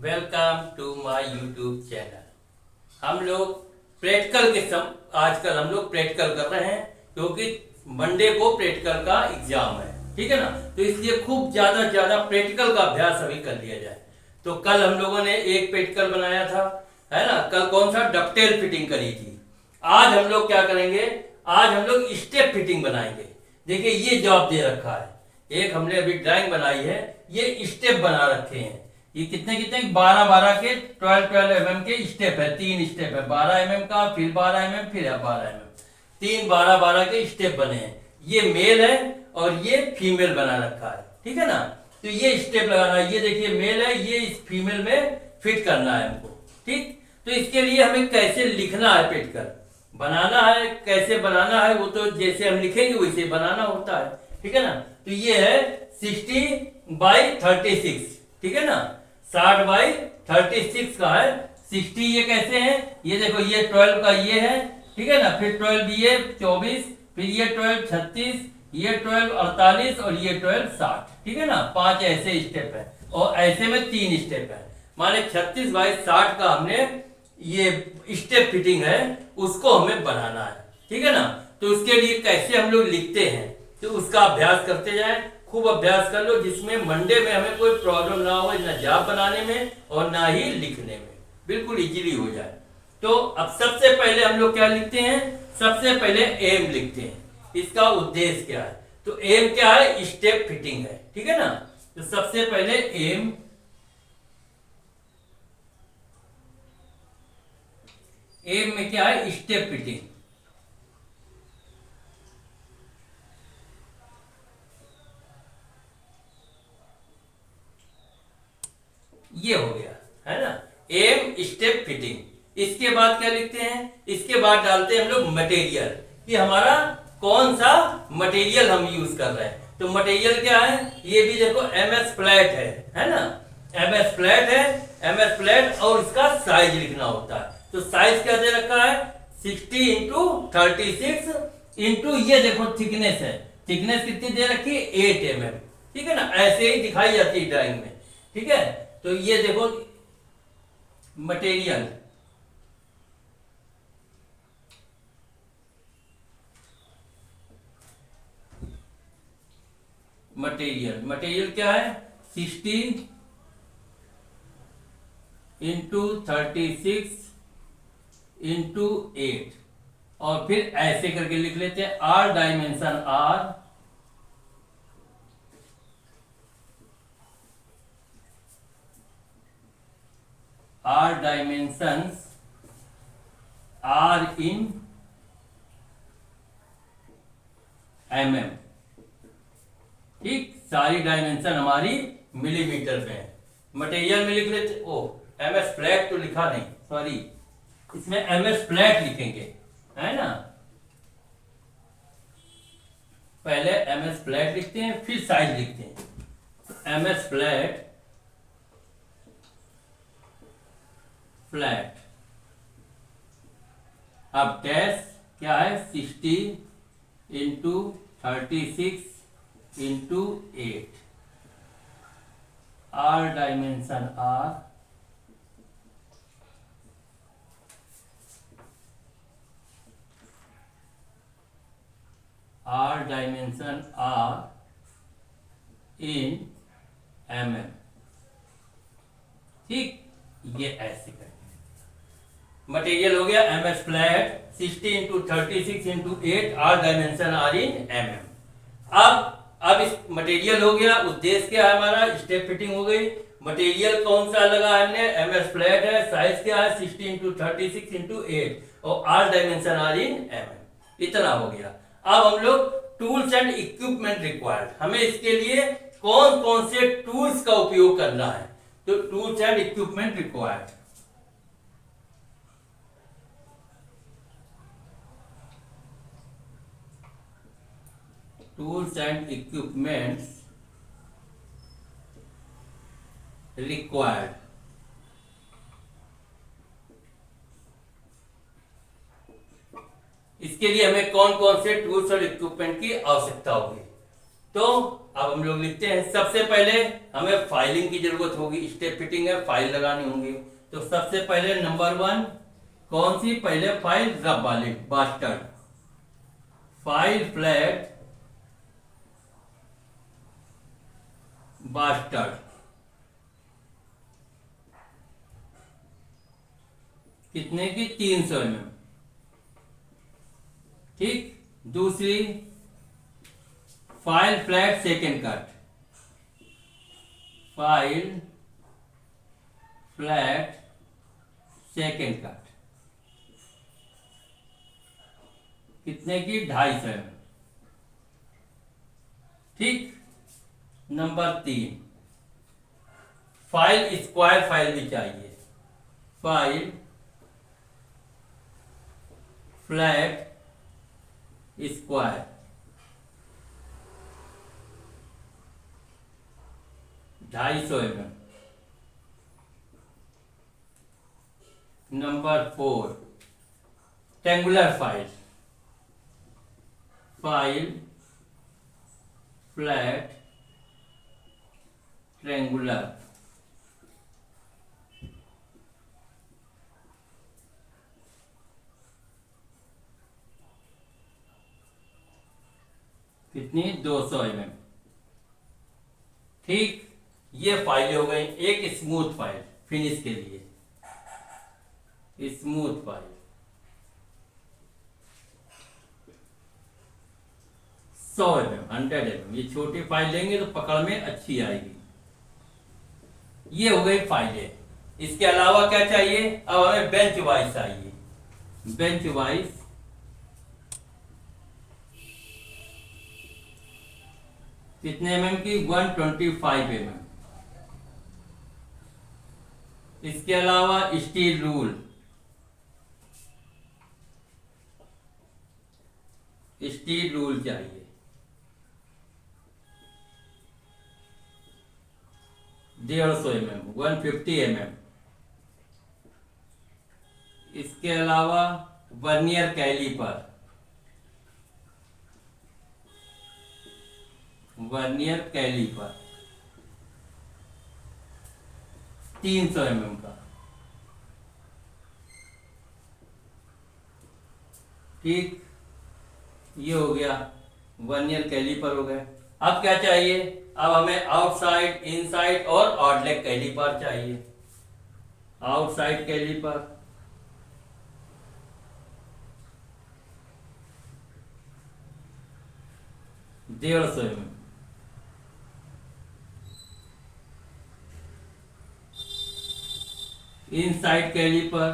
Welcome to my YouTube channel. हम लोग practical के आजकल हम लोग प्रैक्टिकल कर रहे हैं क्योंकि मंडे को प्रैक्टिकल का एग्जाम है, ठीक है ना। तो इसलिए खूब ज्यादा ज्यादा प्रैक्टिकल का अभ्यास अभी कर लिया जाए। तो कल हम लोगों ने एक प्रैक्टिकल बनाया था, है ना। कल कौन सा डकटेल फिटिंग करी थी। आज हम लोग क्या करेंगे, आज हम लोग स्टेप फिटिंग बनाएंगे। देखिए ये जॉब दे रखा है, एक हमने अभी ड्राइंग बनाई है, ये स्टेप बना रखे हैं। ये कितने कितने 12-12 के 12-12 mm के स्टेप है, 3 स्टेप है, 12 mm का, फिर 12 mm, फिर 12 mm, 3 12-12 के स्टेप बने हैं। ये मेल है और ये फीमेल बना रखा है, ठीक है ना। तो ये स्टेप लगाना है, ये देखिए मेल है, ये इस फीमेल में फिट करना है हमको, ठीक। तो इसके लिए हमें कैसे लिखना है, फिट कर बनाना है, कैसे बनाना है वो तो जैसे हम लिखेंगे वैसे बनाना होता है, ठीक है ना। तो ये है 60/36, ठीक है ना। 60/36 का है। 60 ये कैसे है, ये देखो ये 12 का ये है, ठीक है ना। फिर 12 ये 24, फिर ये 12 36, ये 12 48 और ये 12 60, ठीक है ना। 5 ऐसे स्टेप है और ऐसे में 3 स्टेप है। माने 36/60 का हमने ये स्टेप फिटिंग है, उसको हमें बनाना है, ठीक है ना। तो उसके लिए कैसे हम लोग लिखते हैं तो उसका अभ्यास करते जाएं, खूब अभ्यास कर लो, जिसमें मंडे में हमें कोई प्रॉब्लम ना हो, ना जॉब बनाने में और ना ही लिखने में, बिल्कुल इजीली हो जाए। तो अब सबसे पहले हम लोग क्या लिखते हैं, सबसे पहले एम लिखते हैं, इसका उद्देश्य क्या है। तो एम क्या है, स्टेप फिटिंग है, ठीक है ना। तो सबसे पहले एम में क्या है, स्टेप फिटिंग। ये हो गया, है ना, एम स्टेप फिटिंग। इसके बाद क्या लिखते हैं, इसके बाद डालते हैं हम लोग मटेरियल, कि हमारा कौन सा मटेरियल हम यूज कर रहे हैं। तो मटेरियल क्या है, ये भी देखो एमएस फ्लैट है ना। एमएस फ्लैट है, एमएस फ्लैट, और इसका साइज लिखना होता है। तो साइज क्या दे रखा है, 60x36 इंटू ये देखो थिकनेस है, थिकनेस कितनी दे रखी है, 8 mm, ठीक है ना। ऐसे ही दिखाई जाती है ड्राइंग में, ठीक है। तो ये देखो मटेरियल, मटेरियल क्या है, 60x36x8, और फिर ऐसे करके लिख लेते हैं all dimension all dimensions are in mm, ठीक। सारी डायमेंशन हमारी मिलीमीटर में है। मटेरियल में लिख लेते, ओ एमएस फ्लैट तो लिखा नहीं, सॉरी, इसमें एमएस फ्लैट लिखेंगे, है ना। पहले एमएस फ्लैट लिखते हैं, फिर साइज लिखते हैं। एमएस फ्लैट अब डैश क्या है, 60x36x8, all dimension are in mm, ठीक। ये ऐसे करेंगे। मटेरियल हो गया MS flat 60x36x8, all dimension are in mm। अब इस मटेरियल हो गया, उद्देश्य क्या है हमारा, स्टेप फिटिंग हो गई। मटेरियल कौन सा लगा है हमने, एमएस फ्लैट है, साइज क्या है 60x36x8 और all dimension are in mm, इतना हो गया। अब हम लोग टूल्स एंड इक्विपमेंट रिक्वायर्ड, हमें इसके लिए कौन कौन से टूल्स का उपयोग करना है। तो tools and equipment required, tools and equipments required. इसके लिए हमें कौन कौन से टूल्स और इक्विपमेंट की आवश्यकता होगी। तो अब हम लोग लिखते हैं। सबसे पहले हमें फाइलिंग की जरूरत होगी, स्टेप फिटिंग है, फाइल लगानी होंगी। तो सबसे पहले नंबर 1 कौन सी, पहले फाइल रब वाली बास्टर्ड, फाइल फ्लैट बास्टर्ड, कितने की, 300 mm। ठीक। दूसरी file flat second cut, file flat second cut, कितने की, 250 mm। ठीक। नंबर 3 फाइल स्क्वायर फाइल भी चाहिए, file flat square, 250 mm। Number 4 triangular file, file flat triangular, कितनी, 200 mm। ठीक। ये फाइल हो गई। एक स्मूथ फाइल फिनिश के लिए, स्मूथ फाइल 100 mm, 100 mm। ये छोटी फाइल लेंगे तो पकड़ में अच्छी आएगी। ये हो गई फाइलें। इसके अलावा क्या चाहिए, अब हमें बेंच वाइज चाहिए। बेंच वाइज कितने mm की, 125 mm। इसके अलावा स्टील रूल, स्टील रूल चाहिए, 150 mm, 150 mm। इसके अलावा vernier calliper, vernier calliper 300 mm का। ठीक। ये हो गया, वर्नियर कैलीपर हो गए। अब क्या चाहिए, अब हमें आउटसाइड, इनसाइड और आउटलेट कैलीपर चाहिए। Outside calliper 150 mm। Inside calliper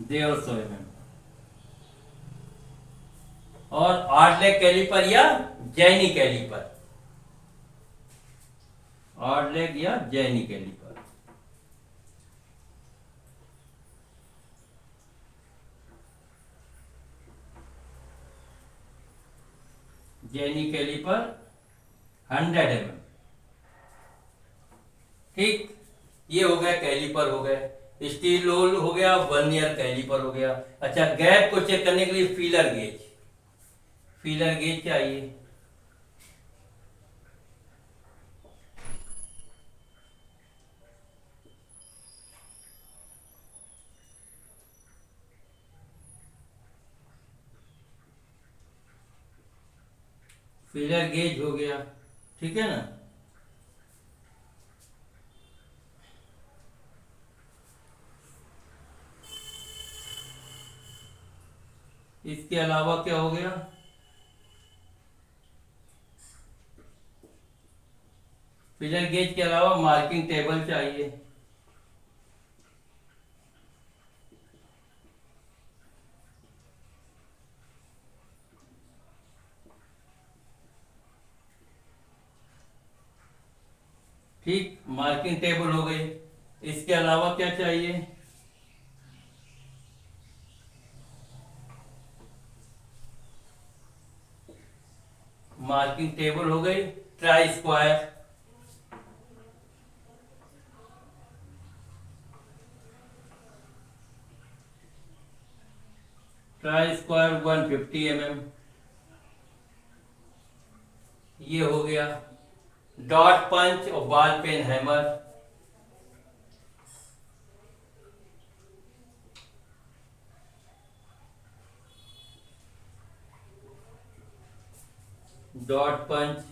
150 mm। और आउटलेट कैलीपर या जैनी कैलीपर, आउटलेट या jenny calliper, jenny calliper 100 mm। ठीक। ये हो गया, कैलीपर हो गए। स्टील रोल हो गया, वर्नियर कैलीपर हो गया। अच्छा, गैप को चेक करने के लिए फीलर गेज, फीलर गेज चाहिए। फीलर गेज हो गया। ठीक है ना। इसके अलावा क्या हो गया, फीलर गेज के अलावा मार्किंग टेबल चाहिए। ठीक, मार्किंग टेबल हो गई। इसके अलावा क्या चाहिए, मार्किंग टेबल हो गई, try square, try square 150 mm, ये हो गया। डॉट पंच और बॉल पेन हैमर, डॉट पंच,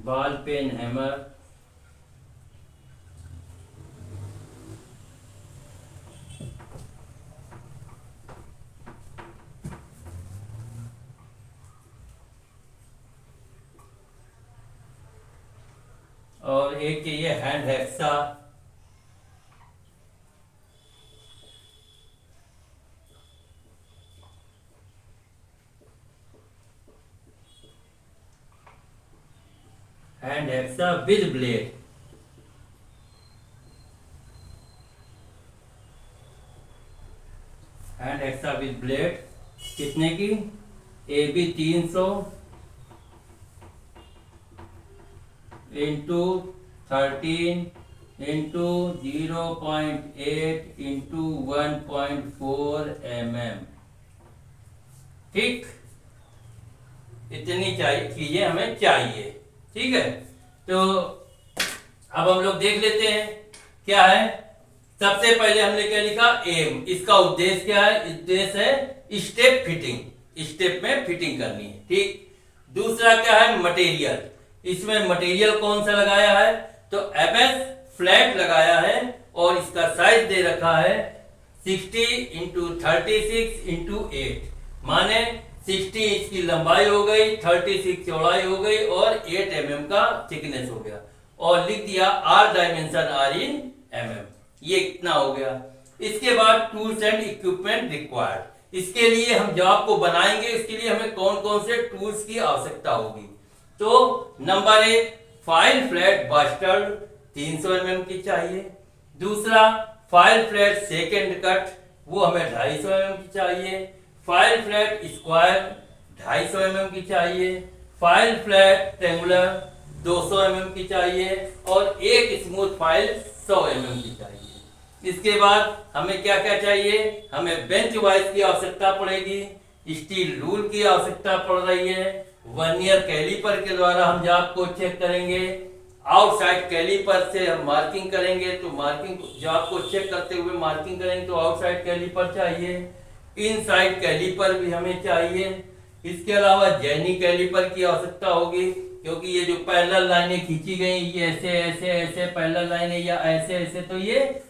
बॉल पेन हैमर, और एक ये hand hexa, hand hexa with blade, hand hexa with blade कितने की? AB 300 into 13 into 0.8 into 1.4 mm। ठीक, इतनी चाहिए चीजें हमें चाहिए। ठीक है, तो अब हम लोग देख लेते हैं क्या है। सबसे पहले हमने क्या लिखा? एम। इसका उद्देश्य क्या है? उद्देश्य है स्टेप फिटिंग, स्टेप में फिटिंग करनी है। ठीक, दूसरा क्या है? मटेरियल। इसमें मटेरियल कौन सा लगाया है? तो एमएस फ्लैट लगाया है और इसका साइज दे रखा है 60 इंटू 36 इंटू 8, माने 60 इंच की लंबाई हो गई, 36 चौड़ाई हो गई और 8 mm का थिकनेस हो गया, और लिख दिया all dimension are in mm। ये इतना हो गया। इसके बाद टूल्स एंड इक्विपमेंट रिक्वायर्ड। इसके लिए हम जॉब को बनाएंगे, इसके लिए हमें कौन कौन से टूल्स की आवश्यकता होगी। तो number 1, file flat bastard 300 mm की चाहिए। दूसरा, फाइल फ्लैट सेकेंड कट, वो हमें 250 mm की चाहिए। फाइल फ्लैट स्क्वायर 250 mm की चाहिए। फाइल फ्लैट ट्रेंगुलर 200 mm की चाहिए और एक स्मूथ फाइल 100 mm की चाहिए। इसके बाद हमें क्या क्या चाहिए? हमें बेंच वाइज की आवश्यकता पड़ेगी, स्टील रूल की आवश्यकता पड़ रही है, वर्नियर कैलीपर के द्वारा हम जाप को चेक करेंगे, आउटसाइड कैलीपर से हम मार्किंग करेंगे, तो मार्किंग जाप को चेक करते हुए मार्किंग करेंगे तो आउटसाइड कैलीपर चाहिए। इनसाइड कैलीपर भी हमें चाहिए। इसके अलावा जैनी कैलीपर की आवश्यकता होगी, क्योंकि ये जो पैरेलल लाइनें खींची गई, ये ऐसे ऐसे ऐसे पैरेलल लाइनें या ऐसे ऐसे, तो ये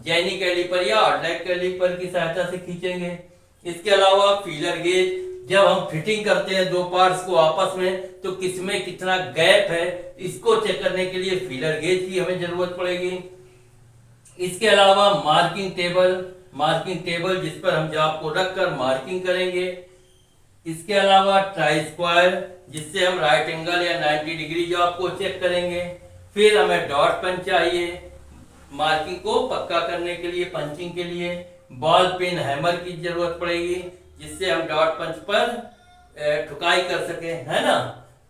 जैनी कैलीपर या ऑडलैक कैलीपर की सहायता से खींचेंगे। इसके अलावा फीलर गेज, जब हम फिटिंग करते हैं दो पार्ट्स को आपस में तो किसमें कितना गैप है, इसको चेक करने के लिए फीलर गेज की हमें जरूरत पड़ेगी। इसके अलावा मार्किंग टेबल जिस पर हम जॉब को रखकर मार्किंग करेंगे। इसके अलावा ट्राई स्क्वायर, जिससे हम राइट एंगल या 90 डिग्री जॉब को चेक करेंगे। फिर हमें डॉट पंच चाहिए मार्किंग को पक्का करने के लिए, पंचिंग के लिए। बॉल पेन हैमर की जरूरत पड़ेगी, जिससे हम डॉट पंच पर ठुकाई कर सके, है ना।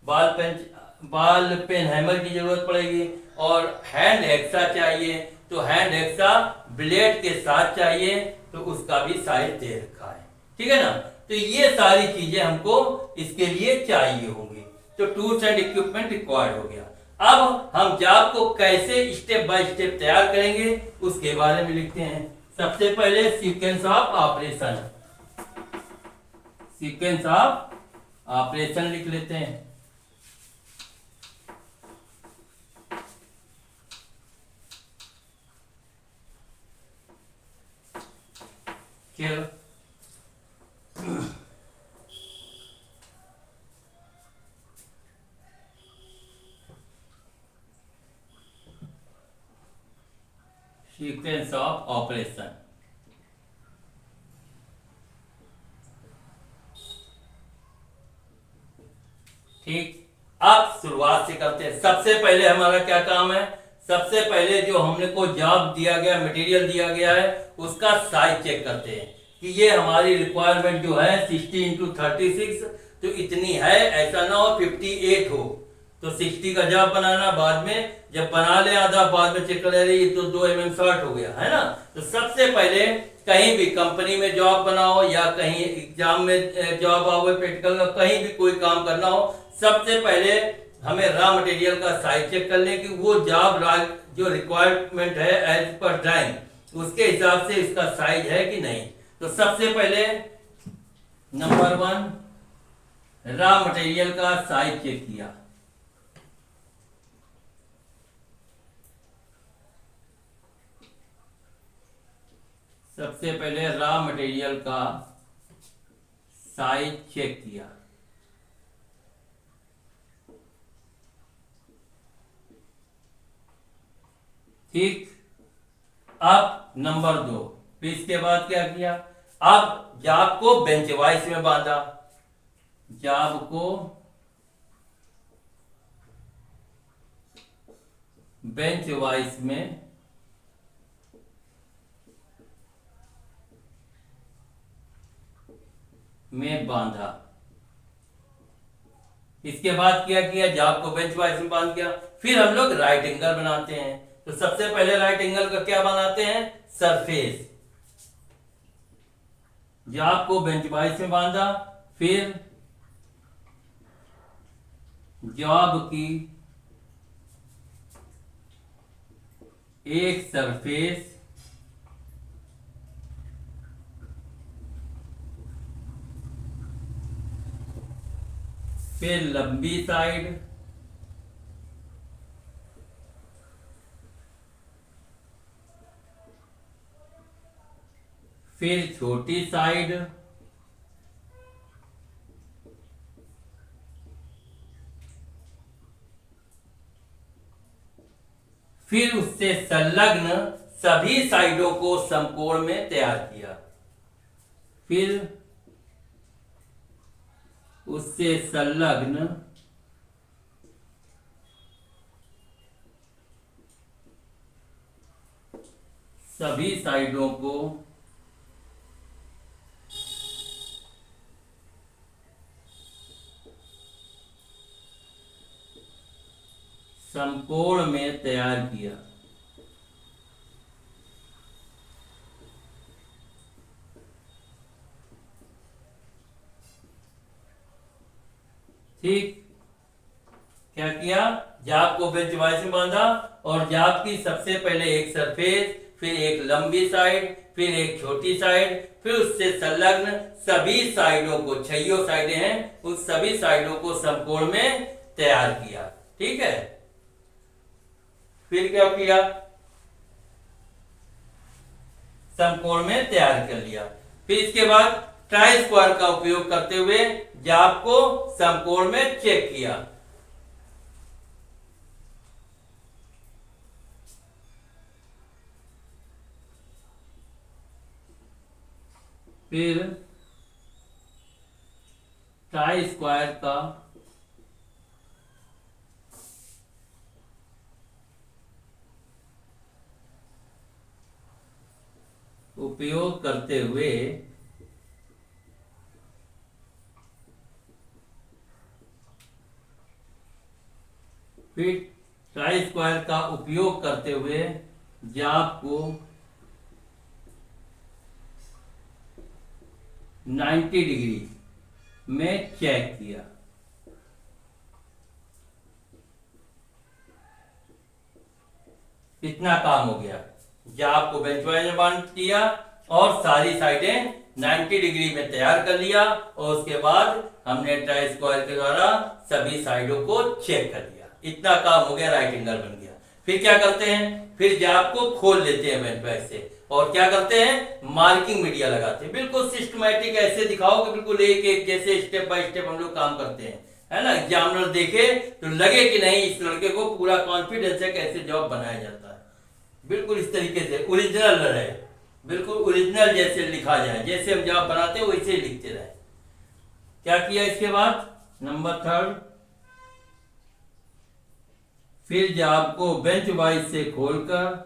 बॉल पेन हैमर की जरूरत पड़ेगी। और हैंड हेक्सा चाहिए, तो हैंड हेक्सा ब्लेड के साथ चाहिए, तो उसका भी साइज दे रखा है। ठीक है ना। तो ये सारी चीजें हमको इसके लिए चाहिए होंगी। तो टूल्स एंड इक्विपमेंट रिक्वायर्ड हो गया। अब हम जॉब को कैसे स्टेप बाय स्टेप तैयार करेंगे उसके बारे में लिखते हैं। सबसे पहले सीक्वेंस ऑफ ऑपरेशन लिख लेते हैं। चलो, सीक्वेंस ऑफ ऑपरेशन। ठीक, अब शुरुआत से करते हैं। सबसे पहले हमारा क्या काम है? सबसे पहले जो हमने को जॉब दिया गया, मटेरियल दिया गया है, उसका साइज चेक करते हैं कि ये हमारी रिक्वायरमेंट जो है 60 इंटू 36 तो इतनी है, ऐसा ना हो 58 हो। तो 60 का जॉब बनाना, बाद में जब बना ले आधा, बाद में चेक कर ले ये तो 2 शॉर्ट हो गया है ना। तो सबसे पहले कहीं भी कंपनी में जॉब बनाओ या कहीं एग्जाम में जॉब आओ, प्रैक्टिकल का कहीं भी कोई काम करना हो, सबसे पहले हमें रॉ मटेरियल का साइज चेक कर लें कि वो जॉब जो रिक्वायरमेंट है एज पर ड्राइंग उसके हिसाब से इसका साइज है कि नहीं। तो सबसे पहले नंबर 1 रॉ मटेरियल का साइज चेक किया। सबसे पहले रॉ मटेरियल का साइज चेक किया। ठीक, अब नंबर 2, फिर इसके बाद क्या किया, अब जाब को बेंच वाइज में बांधा। जाब को बेंच वाइज में बांधा। इसके बाद क्या किया, जाब को बेंच वाइज में बांध किया। फिर हम लोग राइट एंगल बनाते हैं। तो सबसे पहले राइट एंगल का क्या बनाते हैं, सरफेस। जाब को बेंच वाइज में बांधा, फिर जॉब की एक सरफेस फिर लंबी साइड, फिर छोटी साइड, फिर उससे संलग्न सभी साइडों को समकोण में तैयार किया। फिर उससे संलग्न सभी साइडों को समकोण में तैयार किया। ठीक, क्या किया, जाब को बेंच वाइज में बांधा और जाब की सबसे पहले एक सरफेस, फिर एक लंबी साइड, फिर एक छोटी साइड, फिर उससे संलग्न सभी साइडों को, 6 साइडें हैं, उस सभी साइडों को समकोण में तैयार किया। ठीक है, फिर क्या किया, समकोण में तैयार कर लिया। फिर इसके बाद ट्राई स्क्वायर का उपयोग करते हुए जाब को समकोण में चेक किया। फिर ट्राई स्क्वायर का उपयोग करते हुए फिर ट्राई स्क्वायर का उपयोग करते हुए जाब को 90 डिग्री में चेक किया। इतना काम हो गया, जाब को बेंच वाइज में बांध दिया और सारी साइडें 90 डिग्री में तैयार कर लिया और उसके बाद हमने ट्राई स्क्वायर के द्वारा सभी साइडों को चेक कर लिया। इतना काम हो गया, राइट एंगल बन गया। फिर क्या करते हैं, फिर जाब को खोल लेते हैं बेंच वाइज से और क्या करते हैं, मार्किंग मीडिया लगाते हैं। बिल्कुल सिस्टमैटिक ऐसे दिखाओ कि बिल्कुल एक एक जैसे स्टेप बाय स्टेप हम लोग काम करते हैं, है ना। एग्जामिनर देखे तो लगे कि नहीं इस लड़के को पूरा कॉन्फिडेंस है कैसे जॉब बनाया जाता है। बिल्कुल इस तरीके से ओरिजिनल रहे, बिल्कुल ओरिजिनल जैसे लिखा जाए, जैसे हम जॉब बनाते हैं वैसे ही लिखते रहे। क्या किया इसके बाद, नंबर 3, फिर जॉब को बेंच वाइज से खोलकर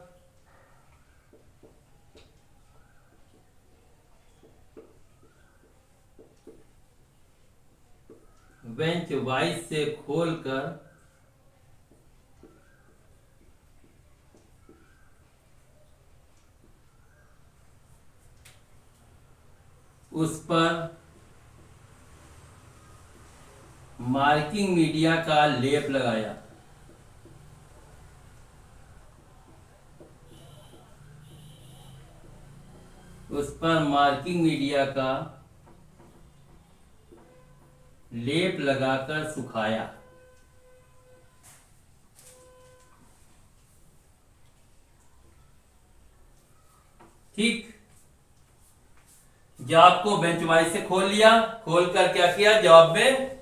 बेंच वाइज से खोलकर उस पर मार्किंग मीडिया का लेप लगाया। उस पर मार्किंग मीडिया का लेप लगाकर सुखाया। ठीक, जॉब को बेंच वाइज से खोल लिया, खोलकर क्या किया, जॉब में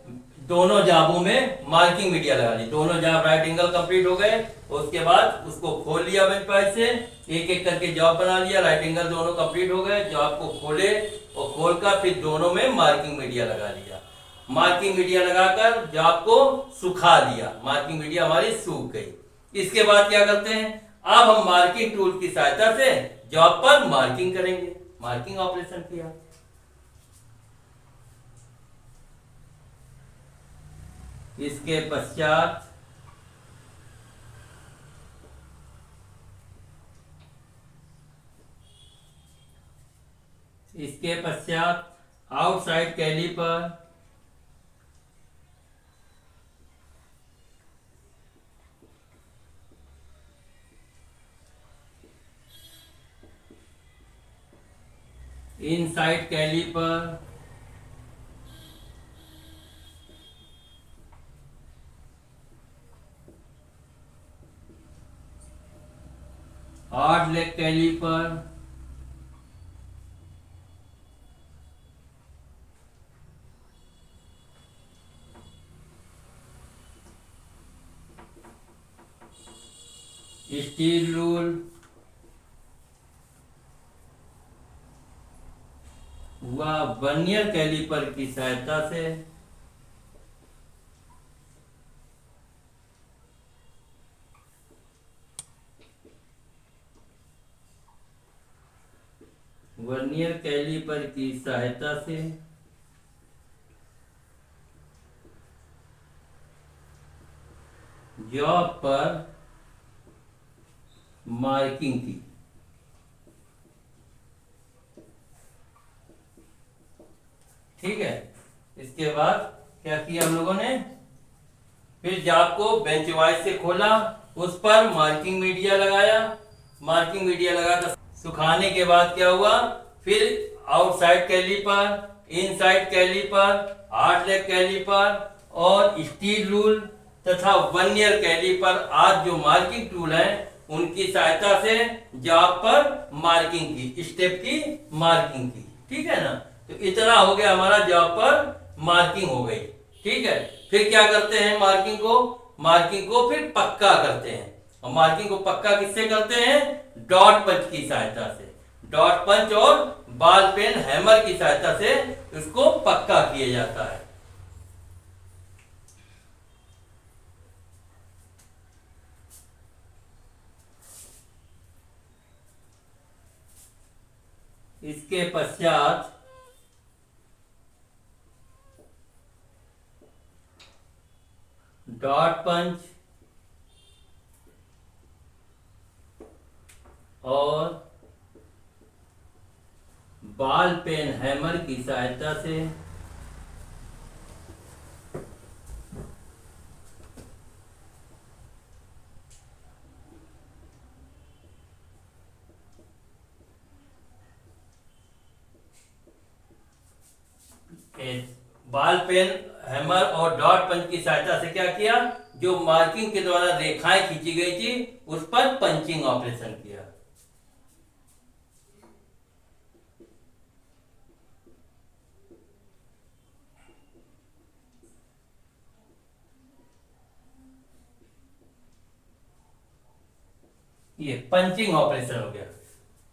दोनों जॉबों में मार्किंग मीडिया लगा ली। दोनों जॉब राइट एंगल कंप्लीट हो गए। उसके बाद उसको खोल लिया बेंच वाइज से, एक एक करके जॉब बना लिया, राइट एंगल दोनों कंप्लीट हो गए। जॉब को खोले और खोलकर फिर दोनों में मार्किंग मीडिया लगा लिया। मार्किंग मीडिया लगाकर जॉब को सुखा लिया। मार्किंग मीडिया हमारी सूख गई। इसके बाद क्या करते हैं, अब हम मार्किंग टूल की सहायता से जॉब पर मार्किंग करेंगे। मार्किंग ऑपरेशन किया। इसके पश्चात outside calliper inside calliper hard leg calliper steel rule व वर्नियर कैलिपर की सहायता से वर्नियर कैलिपर की सहायता से जॉब पर मार्किंग की। ठीक है, इसके बाद क्या किया हम लोगों ने, फिर जॉब को बेंच वाइज से खोला, उस पर मार्किंग मीडिया लगाया। मार्किंग मीडिया लगाकर सुखाने के बाद क्या हुआ, फिर outside calliper, inside calliper, hard leg calliper और स्टील रूल तथा वर्नियर कैलिपर आज जो मार्किंग टूल है उनकी सहायता से जॉब पर मार्किंग की, स्टेप की मार्किंग की। ठीक है ना, तो इतना हो गया, हमारा जॉब पर मार्किंग हो गई। ठीक है, फिर क्या करते हैं, मार्किंग को फिर पक्का करते हैं। और मार्किंग को पक्का किससे करते हैं, डॉट पंच की सहायता से। डॉट पंच और बॉल पेन हैमर की सहायता से इसको पक्का किया जाता है। इसके पश्चात डॉट पंच और बॉल पेन हैमर की सहायता से बॉल पेन हैमर और डॉट पंच की सहायता से क्या किया, जो मार्किंग के द्वारा रेखाएं खींची गई थी उस पर पंचिंग ऑपरेशन किया। ये पंचिंग ऑपरेशन हो गया।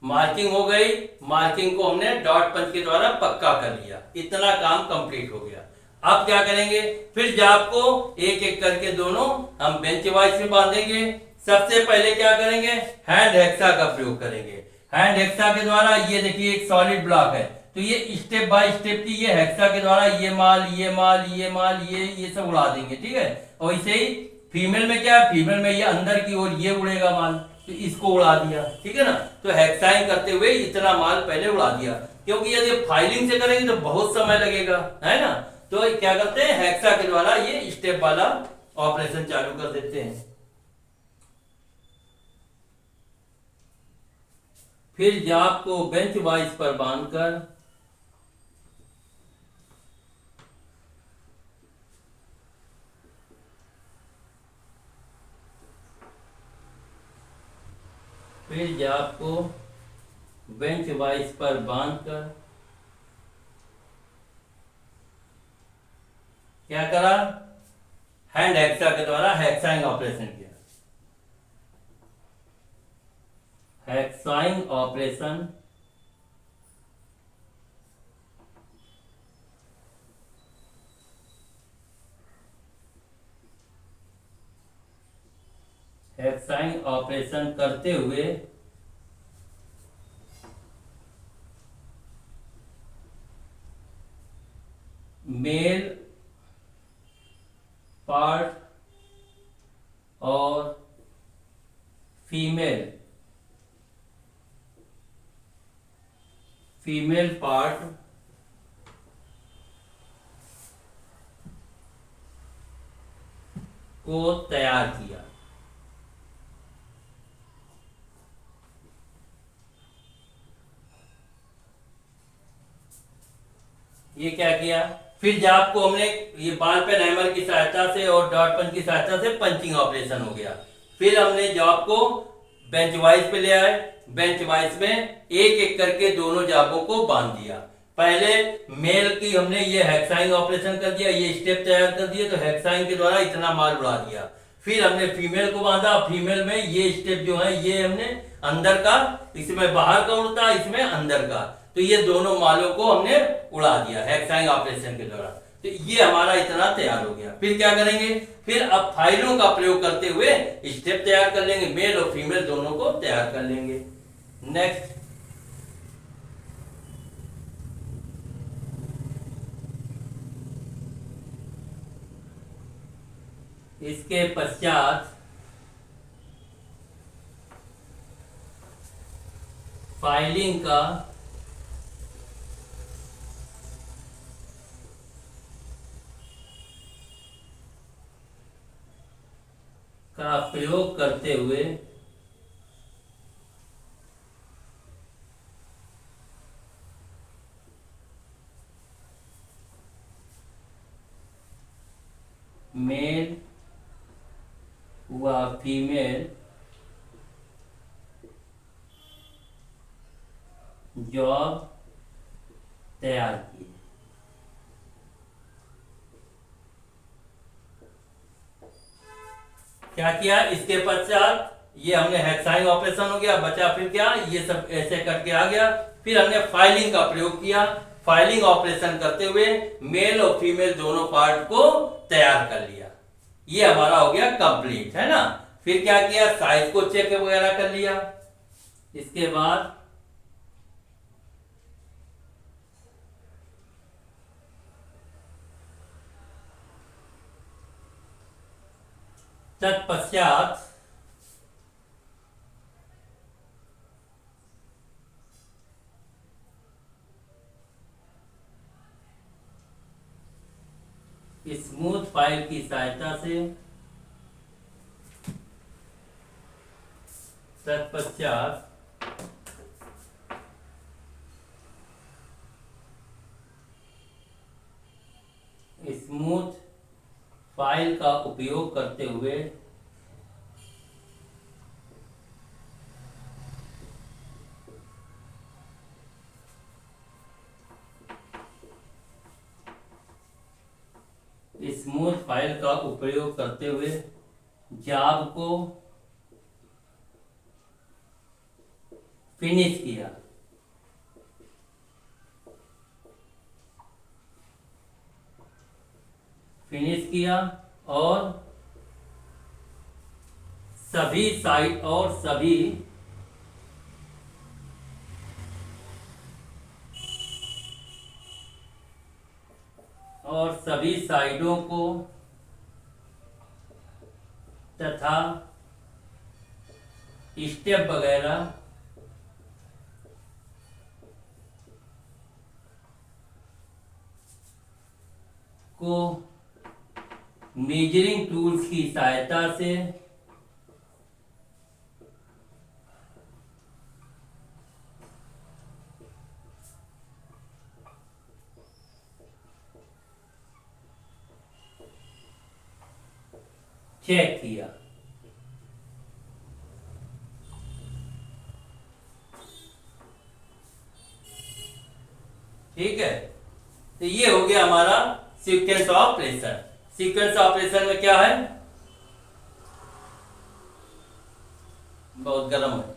मार्किंग हो गई, मार्किंग को हमने डॉट पंच के द्वारा पक्का कर लिया। इतना काम कंप्लीट हो गया। अब क्या करेंगे, फिर जॉब को एक एक करके दोनों हम बेंच वाइज में बांधेंगे। सबसे पहले क्या करेंगे, हैंड हेक्सा का प्रयोग करेंगे। हैंड हेक्सा के द्वारा, ये देखिए एक सॉलिड ब्लॉक है, तो ये स्टेप बाय स्टेप की ये हेक्सा के द्वारा ये माल ये माल ये माल ये सब उड़ा देंगे। ठीक है, और इसे ही फीमेल में क्या है, फीमेल में ये अंदर की ओर ये उड़ेगा माल, तो इसको उड़ा दिया। ठीक है ना, तो हेक्साइन करते हुए इतना माल पहले उड़ा दिया। क्योंकि यदि फाइलिंग से करेंगे तो बहुत समय लगेगा, है ना। तो क्या करते हैं, हेक्सा के द्वारा ये स्टेप वाला ऑपरेशन चालू कर देते हैं। फिर जाप को बेंच वाइज पर बांधकर फिर जाप को बेंच वाइज पर बांधकर क्या करा, हैंड हेक्सा के द्वारा हेक्साइंग ऑपरेशन किया। हेक्साइंग ऑपरेशन हेक्साइंग ऑपरेशन करते हुए मेल पार्ट और फीमेल पार्ट को तैयार किया। ये क्या किया, फिर जाप को हमने ये बॉल पेन हैमर की सहायता से और डॉट पेन की सहायता से पंचिंग ऑपरेशन हो गया। फिर हमने जाप को बेंच वाइज पे ले आए, बेंच वाइज में एक एक करके दोनों जापों को बांध दिया। पहले मेल की हमने ये हेक्साइंग ऑपरेशन कर दिया, ये स्टेप तैयार कर दिए, तो हेक्साइंग के द्वारा इतना माल उड़ा दिया। फिर हमने फीमेल को बांधा, फीमेल में ये स्टेप जो है ये हमने अंदर का, इसमें बाहर का उड़ता, इसमें अंदर का, तो ये दोनों मालों को हमने उड़ा दिया हेक्साइंग ऑपरेशन के द्वारा। तो ये हमारा इतना तैयार हो गया। फिर क्या करेंगे, फिर अब फाइलों का प्रयोग करते हुए स्टेप तैयार कर लेंगे, मेल और फीमेल दोनों को तैयार कर लेंगे। नेक्स्ट, इसके पश्चात फाइलिंग का प्रयोग करते हुए मेल व फीमेल जॉब तैयार की। क्या किया, इसके पश्चात ये हमने हेक्साइंग ऑपरेशन हो गया, बचा फिर क्या, ये सब ऐसे करके आ गया। फिर हमने फाइलिंग का प्रयोग किया, फाइलिंग ऑपरेशन करते हुए मेल और फीमेल दोनों पार्ट को तैयार कर लिया। ये हमारा हो गया कंप्लीट, है ना। फिर क्या किया, साइज को चेक वगैरह कर लिया। इसके बाद तत्पश्चात स्मूथ फाइल की सहायता से स्मूथ फाइल का उपयोग करते हुए जॉब को फिनिश किया। और सभी साइड और सभी साइडों को तथा स्टेप वगैरह को मेजरिंग टूल्स की सहायता से चेक किया। ठीक है, तो ये हो गया हमारा सीक्वेंस ऑपरेशन। सीक्वेंस ऑपरेशन में क्या है, बहुत गर्म है।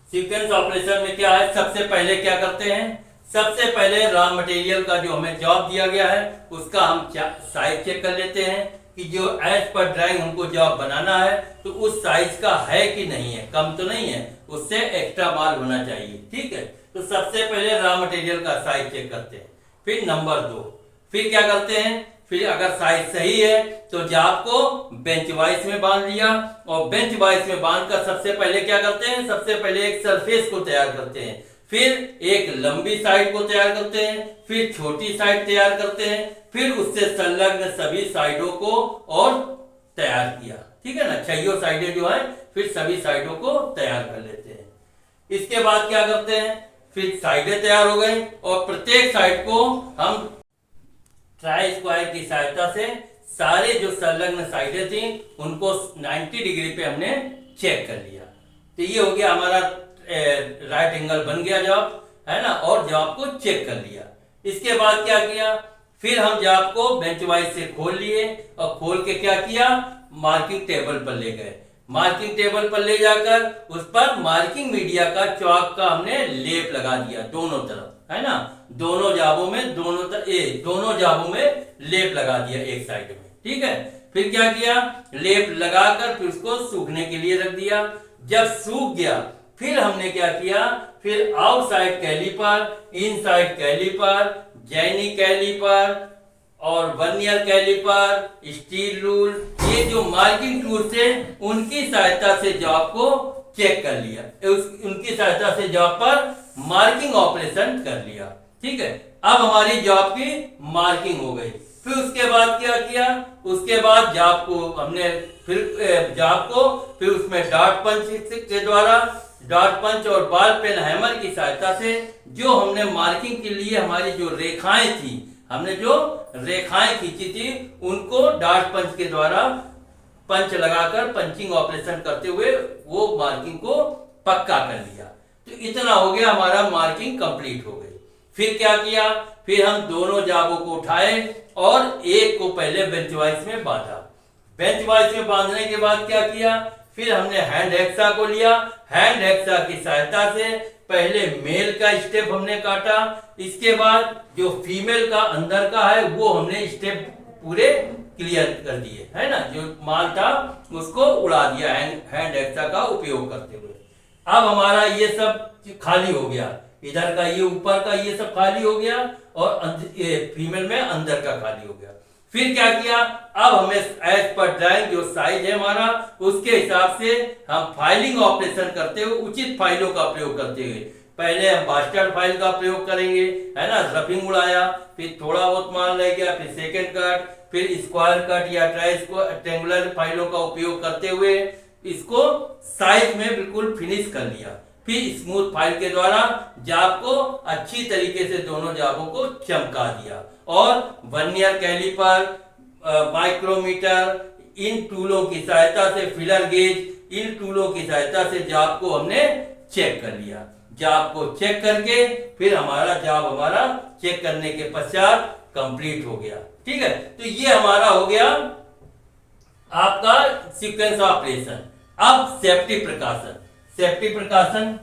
सीक्वेंस ऑपरेशन में क्या है, सबसे पहले क्या करते हैं, सबसे पहले रॉ मटेरियल का जो हमें जॉब दिया गया है उसका हम साइज चेक कर लेते हैं कि जो एज पर ड्राइंग हमको जॉब बनाना है तो उस साइज का है कि नहीं है, कम तो नहीं है, उससे एक्स्ट्रा माल होना चाहिए। ठीक है, तो सबसे पहले रॉ मटेरियल का साइज चेक करते हैं। फिर नंबर 2, फिर क्या करते हैं, फिर अगर साइज सही है तो जॉब को बेंच वाइज में बांध लिया, और बेंच वाइज में बांधकर सबसे पहले क्या करते हैं, सबसे पहले एक सरफेस को तैयार करते हैं, फिर एक लंबी साइड को तैयार करते हैं, फिर छोटी साइड तैयार करते हैं, फिर उससे संलग्न सभी साइडों को और तैयार किया। ठीक है ना, 6 साइडें जो है फिर सभी साइडों को तैयार कर लेते हैं। इसके बाद क्या करते हैं, फिर साइडें तैयार हो गई और प्रत्येक साइड को हम ट्राई स्क्वायर की सहायता से सारे जो संलग्न साइडें थी उनको 90 डिग्री पे हमने चेक कर लिया। तो ये हो गया हमारा राइट एंगल बन गया जॉब, है ना, और जॉब को चेक कर लिया। इसके बाद क्या किया, फिर हम जॉब को बेंच वाइज से खोल लिए और खोल के क्या किया, मार्किंग टेबल पर ले गए। मार्किंग टेबल पर ले जाकर उस पर मार्किंग मीडिया का चौक का हमने लेप लगा दिया दोनों तरफ, है ना, दोनों जाबों में दोनों जाबों में लेप लगा दिया एक साइड में। ठीक है, फिर क्या किया, लेप लगाकर फिर उसको सूखने के लिए रख दिया। जब सूख गया फिर हमने क्या किया, फिर outside caliper, inside caliper, jenny caliper और वर्नियर कैलीपर, स्टील रूल, ये जो मार्किंग टूल्स है उनकी सहायता से जॉब को चेक कर लिया, उनकी सहायता से जॉब पर मार्किंग ऑपरेशन कर लिया। ठीक है, अब हमारी जॉब की मार्किंग हो गई। फिर उसके बाद क्या किया, उसके बाद जॉब को हमने फिर उसमें डॉट पंच के द्वारा, डॉट पंच और बॉल पेन हैमर की सहायता से जो हमने मार्किंग के लिए हमारी जो रेखाएं थी, हमने जो रेखाएं खींची थी उनको डॉट पंच के द्वारा पंच लगाकर पंचिंग ऑपरेशन करते हुए वो मार्किंग को पक्का कर लिया। तो इतना हो गया, हमारा मार्किंग कंप्लीट हो गई। फिर क्या किया, फिर हम दोनों जाबों को उठाए और एक को पहले बेंच वाइज में बांधा। बेंच वाइज में बांधने के बाद क्या किया, फिर हमने हैंड हेक्सा को लिया। हैंड हेक्सा की सहायता से पहले मेल का स्टेप हमने काटा, इसके बाद जो फीमेल का अंदर का है वो हमने स्टेप पूरे क्लियर कर दिए, है ना, जो माल था उसको उड़ा दिया हैंड हेक्सा का उपयोग करते हुए। अब हमारा ये सब खाली हो गया, इधर का ये ऊपर का ये सब खाली हो गया और फीमेल में अंदर का खाली हो गया। फिर क्या किया, अब हमें एज पर ड्राइंग जो साइज है हमारा उसके हिसाब से हम फाइलिंग ऑपरेशन करते हुए उचित फाइलों का प्रयोग करते हुए, पहले हम बास्टर्ड फाइल का प्रयोग करेंगे, है ना, रफिंग उड़ाया, फिर थोड़ा बहुत माल रह गया, फिर सेकेंड कट, फिर स्क्वायर कट या ट्रायंगुलर फाइलों का उपयोग करते हुए इसको साइज में बिल्कुल फिनिश कर लिया। फिर स्मूथ फाइल के द्वारा जाब को अच्छी तरीके से दोनों जाबों को चमका दिया और वर्नियर कैलीपर, माइक्रोमीटर, इन टूलों की सहायता से, फिलर गेज, इन टूलों की सहायता से जाब को हमने चेक कर लिया। जाब को चेक करके फिर हमारा चेक करने के पश्चात कंप्लीट हो गया। ठीक है, तो ये हमारा हो गया आपका सीक्वेंस ऑपरेशन। अब सेफ्टी प्रिकॉशन, सेफ्टी प्रिकॉशन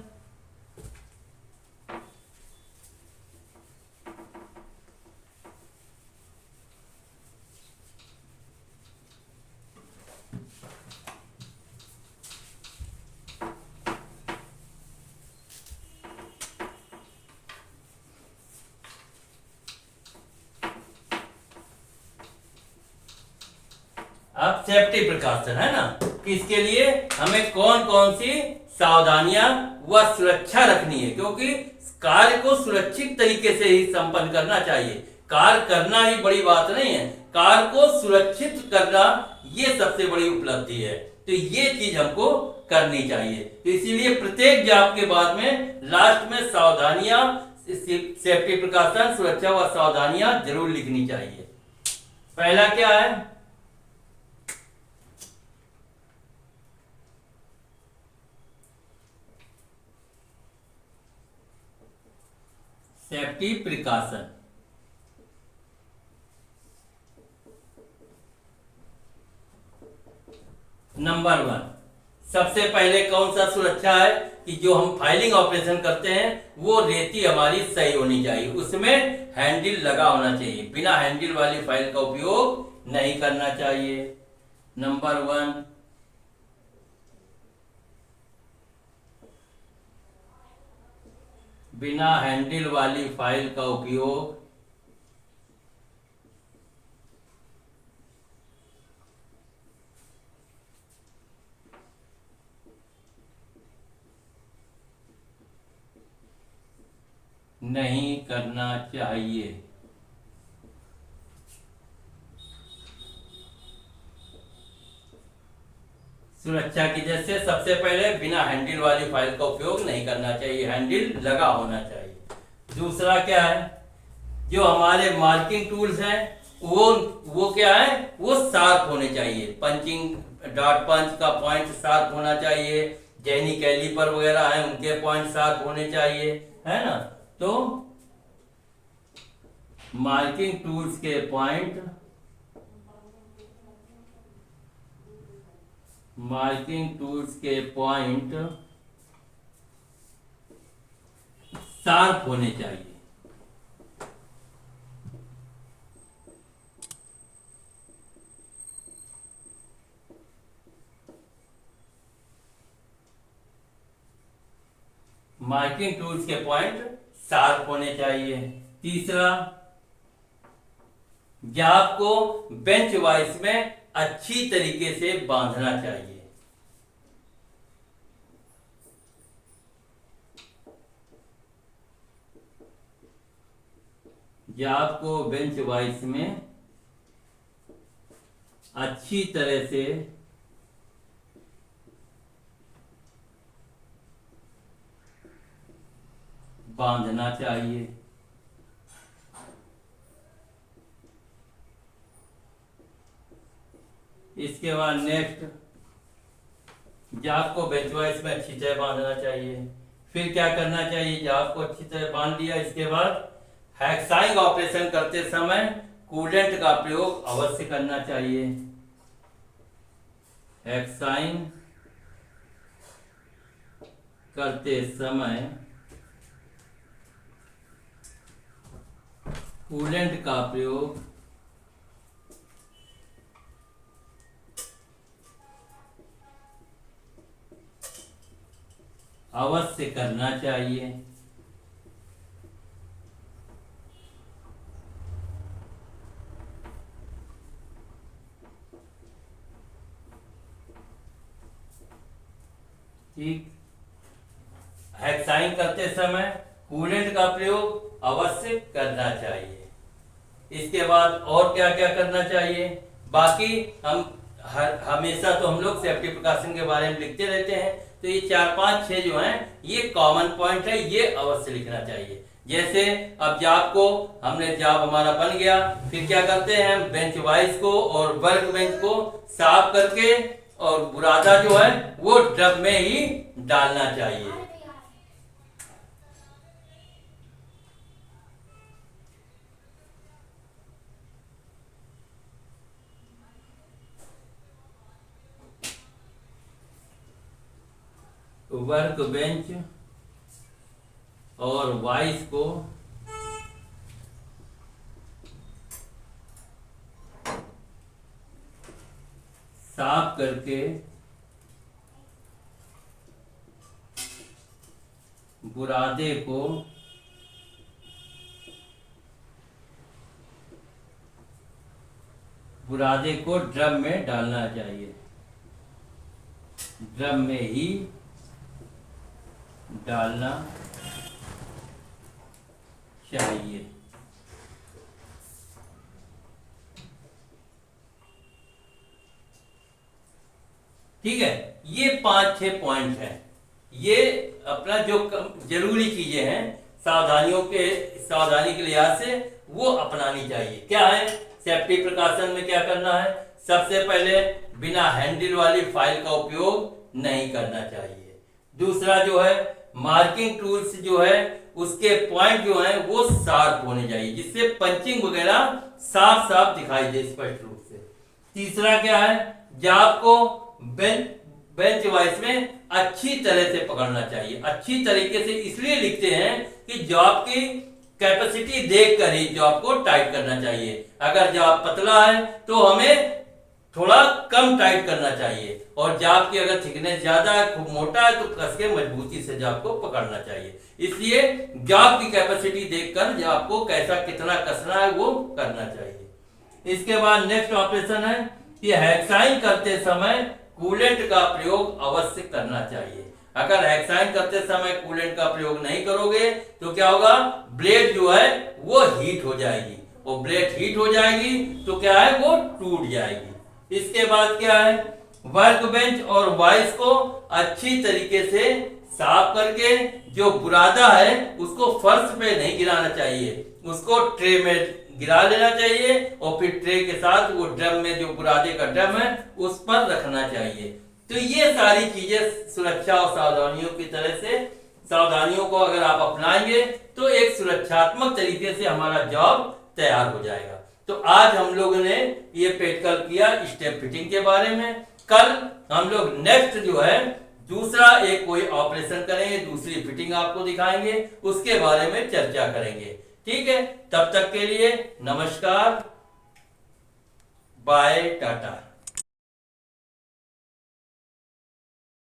अब सेफ्टी प्रिकॉशन है ना, कि इसके लिए हमें कौन कौन सी सावधानियां व सुरक्षा रखनी है, क्योंकि कार्य को सुरक्षित तरीके से ही संपन्न करना चाहिए। कार्य करना ही बड़ी बात नहीं है, कार्य को सुरक्षित करना ये सबसे बड़ी उपलब्धि है। तो ये चीज हमको करनी चाहिए। तो इसीलिए प्रत्येक जॉब के बाद में लास्ट में सावधानियां, सेफ्टी प्रिकॉशन, सुरक्षा व सावधानियां जरूर लिखनी चाहिए। पहला क्या है? Safety precaution. नंबर 1, सबसे पहले कौन सा सुरक्षा है कि जो हम फाइलिंग ऑपरेशन करते हैं वो रेती हमारी सही होनी चाहिए, उसमें हैंडल लगा होना चाहिए। बिना हैंडल वाली फाइल का उपयोग नहीं करना चाहिए। नंबर 1। बिना हैंडल वाली फाइल का उपयोग नहीं करना चाहिए। सुरक्षा की वजह से सबसे पहले बिना हैंडल वाली फाइल का उपयोग नहीं करना चाहिए, हैंडल लगा होना चाहिए। दूसरा क्या है? जो हमारे मार्किंग टूल्स हैं वो क्या है? वो शार्प होने चाहिए। पंचिंग डॉट पंच का पॉइंट शार्प होना चाहिए। जेनी कैलिपर वगैरह है उनके पॉइंट शार्प होने चाहिए, है ना। तो मार्किंग टूल्स के पॉइंट, मार्किंग टूल्स के पॉइंट शार्प होने चाहिए। मार्किंग टूल्स के पॉइंट शार्प होने चाहिए। तीसरा, जाप को बेंच वाइज में अच्छी तरीके से बांधना चाहिए। जाप को बेंच वाइज में अच्छी तरह से बांधना चाहिए। इसके बाद नेक्स्ट, जाप को बेंच वाइज में अच्छी तरह बांधना चाहिए। फिर क्या करना चाहिए? जाप को अच्छी तरह बांध दिया, इसके बाद हैक्साइंग ऑपरेशन करते समय कूलेंट का प्रयोग अवश्य करना चाहिए। हैक्साइंग करते समय कूलेंट का प्रयोग अवश्य करना चाहिए। ठीक, हैक्साइंग करते समय कूलेंट का प्रयोग अवश्य करना चाहिए। इसके बाद और क्या क्या करना चाहिए? बाकी हम हमेशा तो हम लोग सेफ्टी प्रिकॉशन के बारे में लिखते रहते हैं, तो ये 4, 5, 6 जो हैं ये कॉमन पॉइंट है, ये अवश्य लिखना चाहिए। जैसे अब जाब को हमने, जाब हमारा बन गया, फिर क्या करते हैं हम? बेंच वाइज को और वर्क बेंच को साफ करके और बुरादा जो है वो ड्रम में ही डालना चाहिए। वर्क बेंच और वाइस को साफ करके बुरादे को ड्रम में डालना चाहिए, ड्रम में ही डालना चाहिए। ठीक है, ये 5-6 पॉइंट हैं। ये अपना जो जरूरी चीजें हैं सावधानी के लिहाज से वो अपनानी चाहिए। क्या है, सेफ्टी प्रिकॉशन में क्या करना है, सबसे पहले बिना हैंडल वाली फाइल का उपयोग नहीं करना चाहिए। दूसरा जो है मार्किंग टूल्स जो है उसके पॉइंट जो है वो शार्प होने चाहिए, जिससे पंचिंग वगैरह साफ साफ दिखाई दे स्पष्ट रूप से। तीसरा क्या है, जॉब को बेंच वाइज में अच्छी तरह से पकड़ना चाहिए। अच्छी तरीके से इसलिए लिखते हैं कि जॉब की कैपेसिटी देखकर ही जॉब को टाइट करना चाहिए। अगर जॉब पतला है तो हमें थोड़ा कम टाइट करना चाहिए, और जॉब की अगर थिकनेस ज्यादा है, खूब मोटा है, तो कस के मजबूती से जॉब को पकड़ना चाहिए। इसलिए जॉब की कैपेसिटी देखकर जॉब को कैसा कितना कसना है वो करना चाहिए। इसके बाद नेक्स्ट ऑपरेशन है कि हेक्साइन करते समय कूलेंट का प्रयोग अवश्य करना चाहिए। अगर हेक्साइन करते समय कूलेंट का प्रयोग नहीं करोगे तो क्या होगा, ब्लेड जो है वो हीट हो जाएगी, और ब्लेड हीट हो जाएगी तो क्या है, वो टूट जाएगी। इसके बाद क्या है, वर्क बेंच और वाइस को अच्छी तरीके से साफ करके जो बुरादा है उसको फर्श पे नहीं गिराना चाहिए, उसको ट्रे में गिरा लेना चाहिए, और फिर ट्रे के साथ वो ड्रम में जो बुरादे का ड्रम है उस पर रखना चाहिए। तो ये सारी चीजें सुरक्षा और सावधानियों की तरह से, सावधानियों को अगर आप अपनाएंगे तो एक सुरक्षात्मक तरीके से हमारा जॉब तैयार हो जाएगा। तो आज हम लोगों ने ये प्रैक्टिकल किया स्टेप फिटिंग के बारे में। कल हम लोग नेक्स्ट जो है दूसरा एक कोई ऑपरेशन करेंगे, दूसरी फिटिंग आपको दिखाएंगे, उसके बारे में चर्चा करेंगे। ठीक है, तब तक के लिए नमस्कार, बाय, टाटा।